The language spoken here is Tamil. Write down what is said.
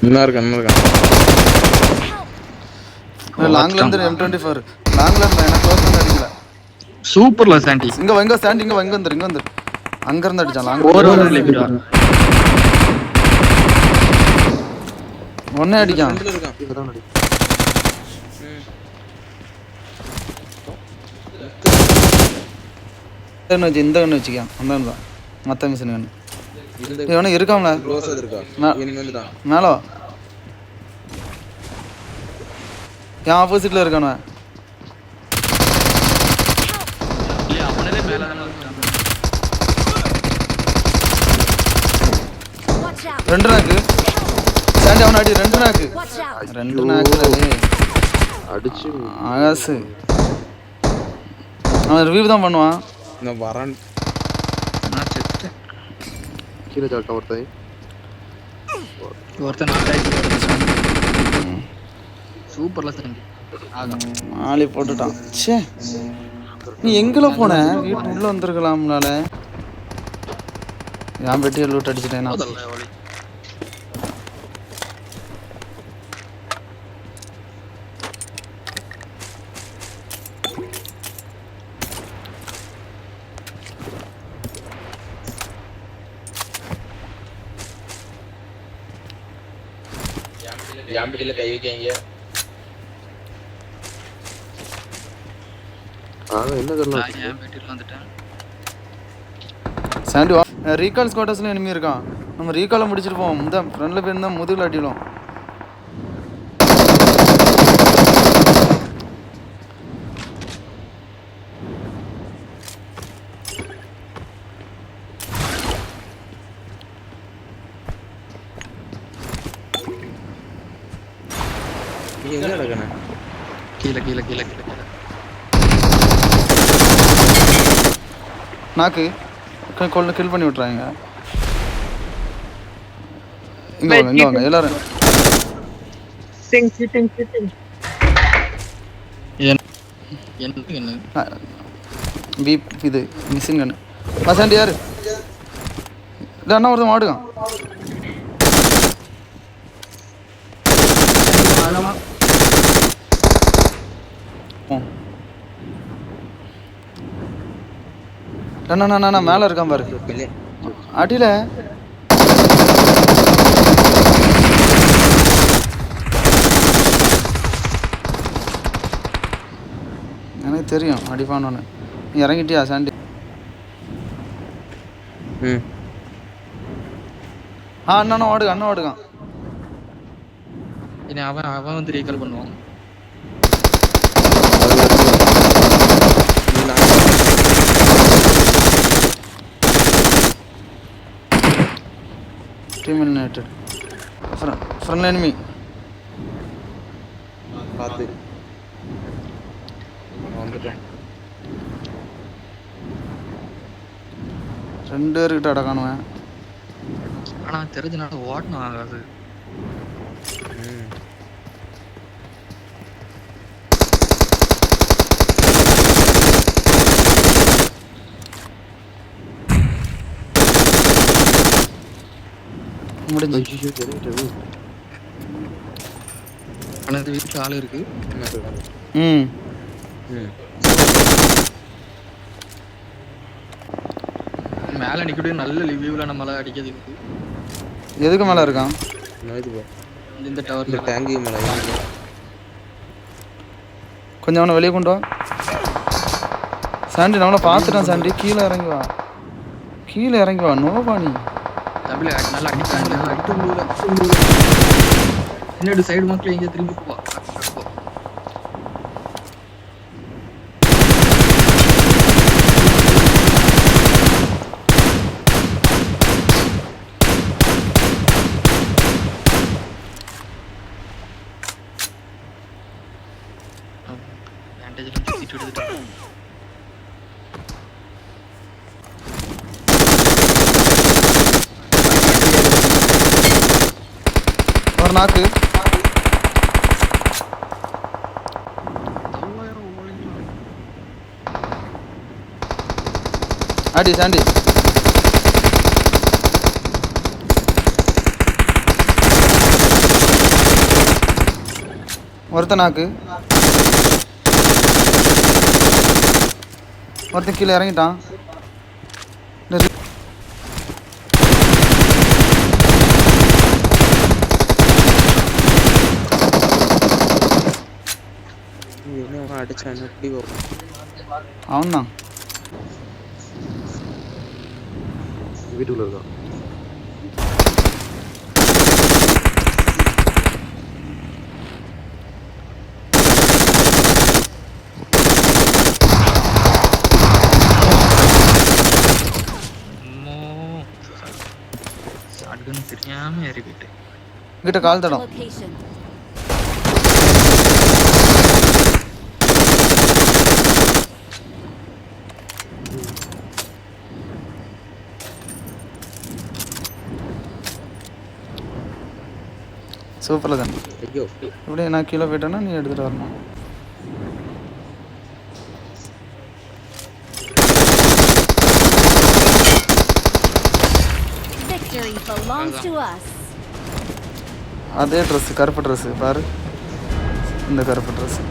இன்னும் இருக்கான் லாங்ல இருந்து M24 லாங்ல இருந்து எனக்கு க்ளோஸ் பண்ண அடிக்கல. சூப்பர்ல சாண்டி. இங்க ஸ்டாண்ட் இங்க வந்து அங்க இருந்து அடிச்சான் லாங். ஒண்ணே அடிக்கான். இந்த கண்ணு வச்சுக்கான் அந்த தான் மற்ற மிஷின் கண்ணு இவனும் இருக்காம்ல மேலே என் ஆப்போசிட்ல இருக்கானு ரெண்டு நாக்கு சாண்டி அவன் அடி ரெண்டு நாக்கு அடிச்சு ஆகாசு அவன் ரிவ்யூ தான் பண்ணுவான். நான் வரேன் கீழே சாப்பிட்டா ஒருத்தன் சூப்பர்ல சாண்டி ஆளி போட்டுட்டான். சே நீ எங்கல போன வீட்டு உள்ள வந்திருக்கலாம்னால என் பெட்டியை லூட் அடிச்சிட்டேன். ஜாம்பிடில கை வைக்கீங்க. என்ன தெரியல சாண்டி ரீகால் ஸ்குவாட்டர்ஸ்ல எனிமி இருக்கான். நம்ம ரீகாலை முடிச்சிட்டு போவோம். இந்த ஃப்ரண்ட்ல போய் இருந்தா முதுகுல அடிடும். எங்க நடக்கணும் கீழே நாக்கு கொள்ள கில் பண்ணி விட்டுறாங்க. இங்க வாங்க எல்லாரும். பீப் இது மிஷின் கண்ணு மசாண்டி யாரு இல்லை அண்ணா ஒருத்தன் மாடுகான். அண்ணா மேலே இருக்கான் பாரு அடியில. எனக்கு தெரியும் அடிப்பானு. நீ இறங்கிட்டியா சாண்டி? அண்ணா ஓடுகான். அவன் வந்து ரீகால் பண்ணுவான். Team eliminated. Front enemy. பாத்து வந்துட்டேன். ரெண்டு பேர்கிட்ட அடக்கானுவேன். ஆனா தெரிஞ்சனால ஓட்டணும் ஆகாது. வீட்டுல ஆளு இருக்கு. மேல நிக்கக்கூடிய நல்ல லிவ்யூல நம்மள அடிக்கிறது இருக்கு. எதுக்கு மேல இருக்கான்? இந்த டவர்ல டேங்கி மேல. கொஞ்சம் அவனை வெளியே கொண்டு வா சாண்டி. நம்மள பாத்துட்டான் சாண்டி. கீழே இறங்கி வா நோபாணி. டபுள் நல்லா அடிச்சாங்க. இன்னொரு சைடு மக்கள் இங்க திரும்பி போ. ஒரு நாக்கு அடி சாண்டி. ஒருத்தனாக்கு ஒருத்தன் கீழே இறங்கிட்டான். என்ன அடிச்சான் எப்படி வரும்? அவன் தான் வீட்டுக்குள்ள இருக்கான். ஷாட்கன் தெரியாம ஏறி போயிட்டு கிட்ட கால் தடம். Location. சூப்பரில் தானே. ஐயோ இப்படியே நான் கீழே போயிட்டேன்னா நீ எடுத்துகிட்டு வரணும். Victory belongs to us. அதே ட்ரெஸ்ஸு, கருப்பு ட்ரெஸ்ஸு பாரு, இந்த கருப்பு ட்ரெஸ்ஸு.